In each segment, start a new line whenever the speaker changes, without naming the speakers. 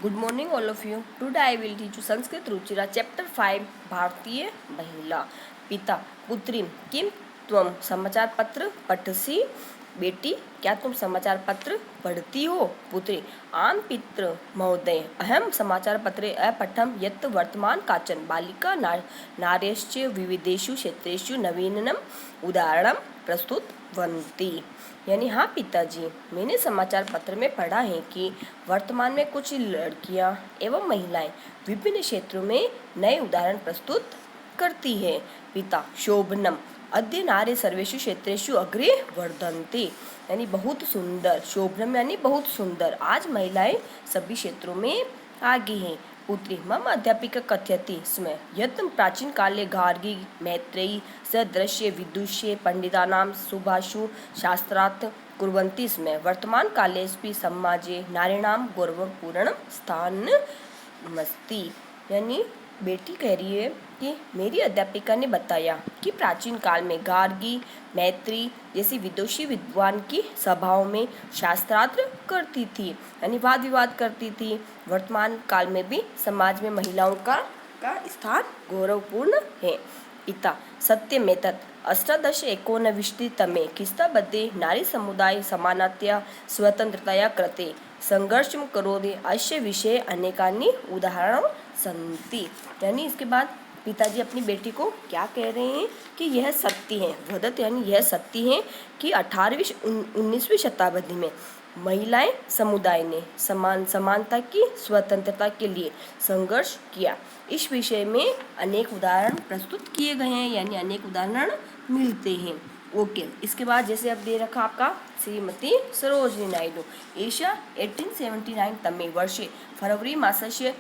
Good morning, all of you. Today I will teach you Sanskrit Ruchira, Chapter 5, भारतीय महिला. पिता, पुत्री, किम त्वम समाचार पत्र पठसी? बेटी, क्या तुम समाचार पत्र पढ़ती हो? पुत्री, आम पितृ महोदय, अहम समाचार पत्रे अपठम यत् वर्तमान काचन बालिका नार्यश्च विविधेषु क्षेत्रेषु नवीनम उदाहरणम प्रस्तुतवन्ति. यानी हाँ पिताजी, मैंने समाचार पत्र में पढ़ा है कि वर्तमान में कुछ लड़कियां एवं महिलाएं विभिन्न क्षेत्रों में नए उदाहरण प्रस्तुत करती है. पिता, शोभनम अद्य नारे सर्वेषु क्षेत्रेषु अग्रे वर्धन्ते. यानी बहुत सुंदर. शोभनम यानी बहुत सुंदर. आज महिलाएं सभी क्षेत्रों में आगे हैं. पुत्री, मम अध्यापिका कथयति स्म यत् प्राचीन काले गार्गी मैत्रेयी सदृश्य विदुष्य पंडितानां सुभाषु शास्त्रार्थ कुर्वन्ति स्म. वर्तमान कालेऽपि समाजे नारीणां गौरवपूर्णं स्थानमस्ति. यानी बेटी कह रही है कि मेरी अध्यापिका ने बताया कि प्राचीन काल में गार्गी मैत्री जैसी विदुषी विद्वान की सभाओं में शास्त्रार्थ करती थी, यानी वाद विवाद करती थी. वर्तमान काल में भी समाज में महिलाओं का स्थान गौरवपूर्ण है. पिता, सत्यम एतत् अष्टादश एकोनविंशतितमे ख्रीस्ताब्दे नारी समुदाय समानतया स्वतंत्रतया कृते संघर्षं करोति अस्य विषये अनेकानि उदाहरणं सन्ति. यानी इसके बाद पिताजी अपनी बेटी को क्या कह रहे हैं कि यह सत्य है. वदत यानी यह सत्य है कि 18वीं-19वीं शताब्दी में महिलाएं समुदाय ने समानता की स्वतंत्रता के लिए संघर्ष किया. इस विषय में अनेक उदाहरण प्रस्तुत किए गए हैं, यानी अनेक उदाहरण मिलते हैं. ओके. इसके बाद जैसे अब दे रखा आपका श्रीमती सरोजिनी नायडू. एषा 1879 तमे वर्षे फरवरी मासस्य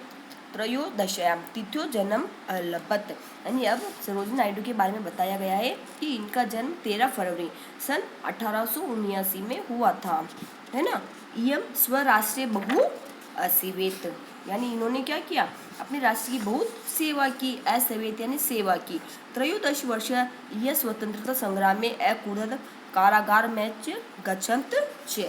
त्रयोदश्यां तिथ्यो जन्म अलभत. यानी अब सरोजिनी नायडू के बारे में बताया गया है कि इनका जन्म 13 फरवरी सन 1879 में हुआ था, है ना. इयं स्वराष्ट्रीय बहु असेवेत. यानी इन्होंने क्या किया, अपने राष्ट्र की बहुत सेवा की. असेवेत यानी सेवा की. त्रयोदश वर्ष यह स्वतंत्रता संग्राम में अकुरद कारागार में गच्छन्त च.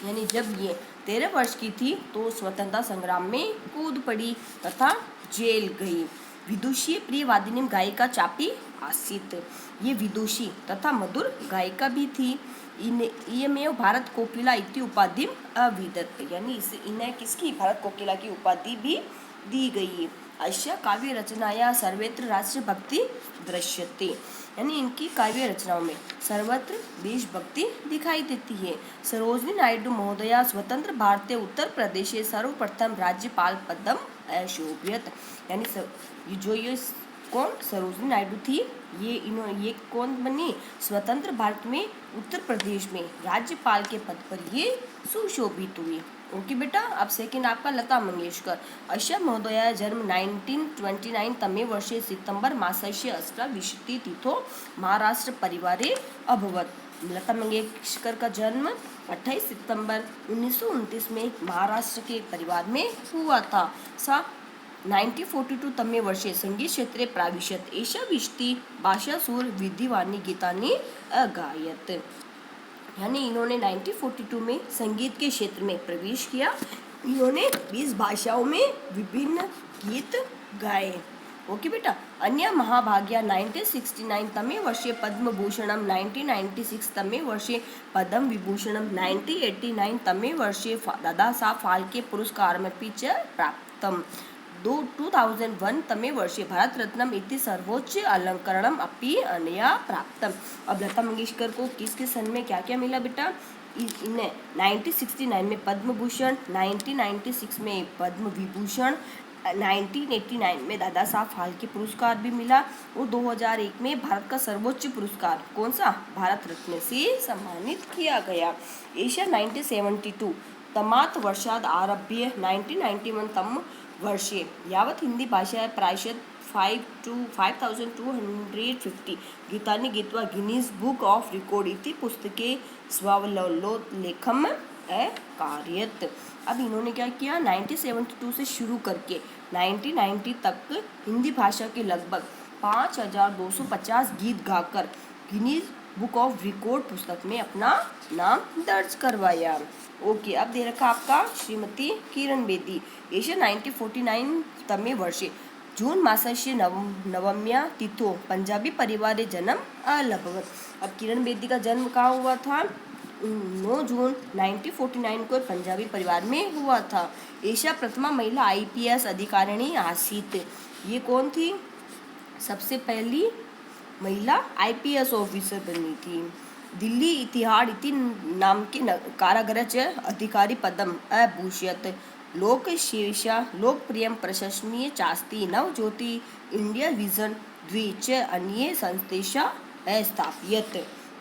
यानी जब ये 13 वर्ष की थी तो स्वतंत्रता संग्राम में कूद पड़ी तथा जेल गई. विदुषी प्रियवादिनी गायिका चापी आसीत. ये विदुषी तथा मधुर गायिका भी थी. इयमेव भारत कोकिला इति उपाधि अविदत. यानी इन्हें किसकी, भारत कोकिला की उपाधि भी दी गई. अस्य काव्य रचनाया सर्वत्र राष्ट्रभक्ति दृश्यते. यानी इनकी काव्य रचनाओं में सर्वत्र देशभक्ति दिखाई देती है. सरोजिनी नायडू महोदया स्वतंत्र भारतीय उत्तर प्रदेश सर्वप्रथम राज्यपाल पदम अशोभ्यत. यानी जो ये कौन सरोजिनी नायडू थी, ये कौन बनी, स्वतंत्र भारत में उत्तर प्रदेश में राज्यपाल के पद पर ये सुशोभित हुई. ओके बेटा. अब सेकंड आपका लता मंगेशकर. अस्य महोदया जन्म 1929 तमे वर्षे सितंबर मासस्य 18 तिथौ महाराष्ट्र परिवारे अभवत. लता मंगेशकर का जन्म 28 सितंबर 1929 में महाराष्ट्र के परिवार में हुआ था. सा 1942 तमे वर्षे संगीत क्षेत्रे प्राविशत. एषा विशति भाषासुर विधिवाणी गीतानि अगायत. यानी इन्होंने 1942 में संगीत के क्षेत्र में प्रवेश किया. इन्होंने 20 भाषाओं में विभिन्न गीत गाए. ओके बेटा. अन्य महाभाग्या 1969 तमे वर्षे पद्म भूषणम, 1996 तमे वर्षे पद्म विभूषणम, 1989 तमे वर्षे दादा साहब फाल्के पुरस्कारमपि च प्राप्तम. 2001 तमे वर्षे भारत रत्नम इति सर्वोच्च अलंकरणम अपि अनया प्राप्तम. अब लता मंगेशकर को किसके सन में क्या क्या मिला बेटा, इन्हें 1969 में पद्म भूषण, 1996 में पद्म विभूषण, 1989 में दादा साहब फाल्के पुरस्कार भी मिला और 2001 में भारत का सर्वोच्च पुरस्कार कौन सा, भारत रत्न से सम्मानित किया गया. एशिया 1972 तमात् वर्षाद आरभ्य 1991 तम वर्षे यावत् हिंदी भाषा प्रायशः 5250 गीतानि गीत्वा गिनीज बुक ऑफ रिकॉर्ड इति पुस्तके स्वावलोकनम अकार्यत. अब इन्होंने क्या किया, 1972 से शुरू करके 1990 तक हिंदी भाषा के लगभग 5250 गीत गाकर गिनीज बुक ऑफ रिकॉर्ड पुस्तक में अपना नाम दर्ज करवाया. ओके, अब दे रखा आपका श्रीमती किरण बेदी, एशिया 1949 तमे वर्षे जून मासस्य नवम्या तिथो पंजाबी परिवारे जन्म अलभवत। अब किरण बेदी का जन्म कहाँ हुआ था? 9 जून 1949 को पंजाबी परिवार में हुआ था। एशिया प्रथमा महिला आईपीएस अधिकारिणी आसीत। ये कौन थी? सबसे पहली महिला आईपीएस ऑफिसर बनी थी। दिल्ली इतिहाड इति नाम के कारागृह अधिकारी पदम अभूषयत। लोक शीर्षा लोकप्रिय प्रशंसनीय चास्ति नवज्योति इंडिया विजन द्वि च अन्य संस्थेशा स्थापित।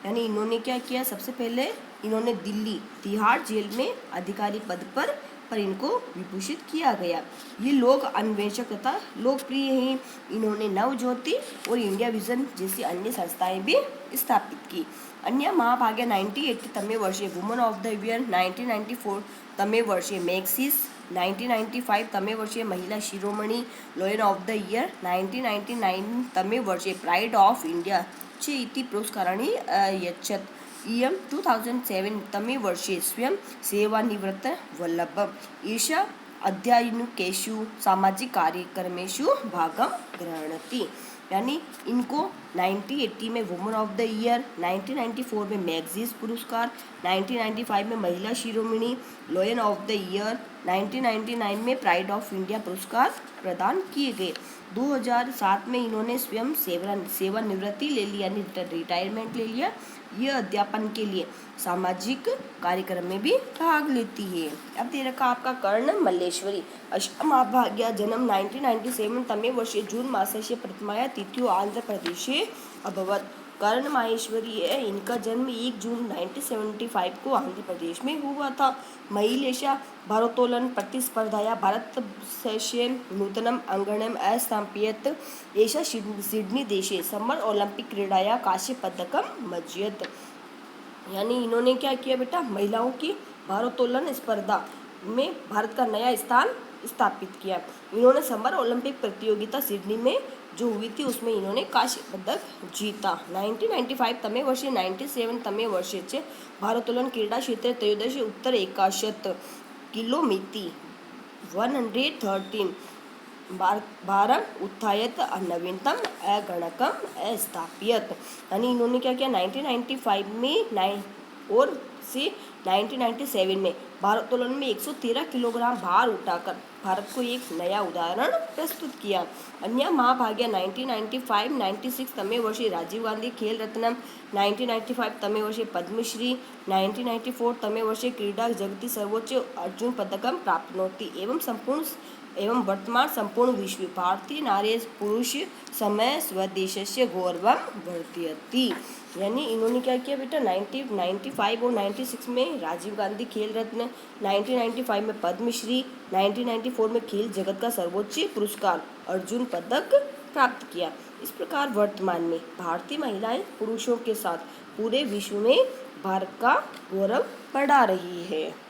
यानी इन्होंने क्या किया? सबसे पहले इन्होंने दिल्ली तिहाड़ जेल में अधिकारी पद पर इनको विभूषित किया गया। ये लोग अन्वेषक तथा लोकप्रिय हैं। इन्होंने नवज्योति और इंडिया विजन जैसी अन्य संस्थाएं भी स्थापित की। अन्य महाभाग्य 1980 तमे वर्षे वुमन ऑफ द ईयर, 1994 तमे वर्षे मैक्सिस, 1995 तमे वर्षे महिला शिरोमणि लॉयन ऑफ द ईयर, 1999 तमे वर्षे प्राइड ऑफ इंडिया च इति पुरस्काराणि अयच्छत्। इयं 2007 तमे वर्षे स्वयं सेवानिवृत्त वल्लभ एषा अध्ययनेषु सामाजिक कार्यक्रमेषु भागं गृह्णाति। यानी इनको 1980 में वुमन ऑफ द ईयर, 1994 में मैगजीज पुरस्कार, 1995 में महिला शिरोमणि लॉयन ऑफ द ईयर, 1999 में प्राइड ऑफ इंडिया पुरस्कार प्रदान किए गए। 2007 में इन्होंने स्वयं सेवानिवृत्ति ले लिया, यानी रिटायरमेंट ले लिया। यह अध्यापन के लिए सामाजिक कार्यक्रम में भी भाग लेती है। अब दे रखा आपका कर्ण मल्लेश्वरी, अष्टमाभाग्या जन्म 1997 तमे वर्षे जून मासस्य प्रथमाया तिथ्यो आंध्र प्रदेशे अभवत। कर्ण माहेश्वरी है, इनका जन्म 1 जून 1975 को आंध्र प्रदेश में हुआ था। महिलेशा भारोत्तोलन प्रतिस्पर्धाया भारतस्य नूतनम् अङ्गणम् अस्थापयत्। एषा सिडनी देशे समर ओलंपिक क्रीडाया कांस्यपदकम् मज्जयत्। यानी इन्होंने क्या किया बेटा? महिलाओं की भारोत्तोलन स्पर्धा में भारत का नया स्थान स्थापित किया। इन्होंने समर ओलंपिक प्रतियोगिता सिडनी में जो हुई थी उसमें इन्होंने कांस्य पदक जीता। 1995 तमे वर्षे 97 तमे वर्षे च भारोत्तोलन क्रीडा क्षेत्रे त्रयोदश उत्तर 61 किलोमिति 113 भारम उत्थायत नवीनतम अगणकम स्थापित। यानी इन्होंने क्या किया? 1995 में और से 1997 में भारोत्तोलन में 113 किलोग्राम भार उठाकर भारत को एक नया उदाहरण प्रस्तुत किया। अन्य महाभाग्य 1995-96 तमे वर्षे राजीव गांधी खेल रत्नम, 1995 तमे वर्षे पद्मश्री, 1994 तमे वर्षे क्रीडा जगति सर्वोच्च अर्जुन पदकम प्राप्नोति। एवं वर्तमान संपूर्ण विश्व भारतीय नारी पुरुष समय स्वदेशस्य गौरवं वर्धयति। यानी इन्होंने क्या किया बेटा? 1995 और 96 में राजीव गांधी खेल रत्न, 1995 में पद्मश्री, 1994 में खेल जगत का सर्वोच्च पुरस्कार अर्जुन पदक प्राप्त किया। इस प्रकार वर्तमान में भारतीय महिलाएं पुरुषों के साथ पूरे विश्व में भारत का गौरव बढ़ा रही है।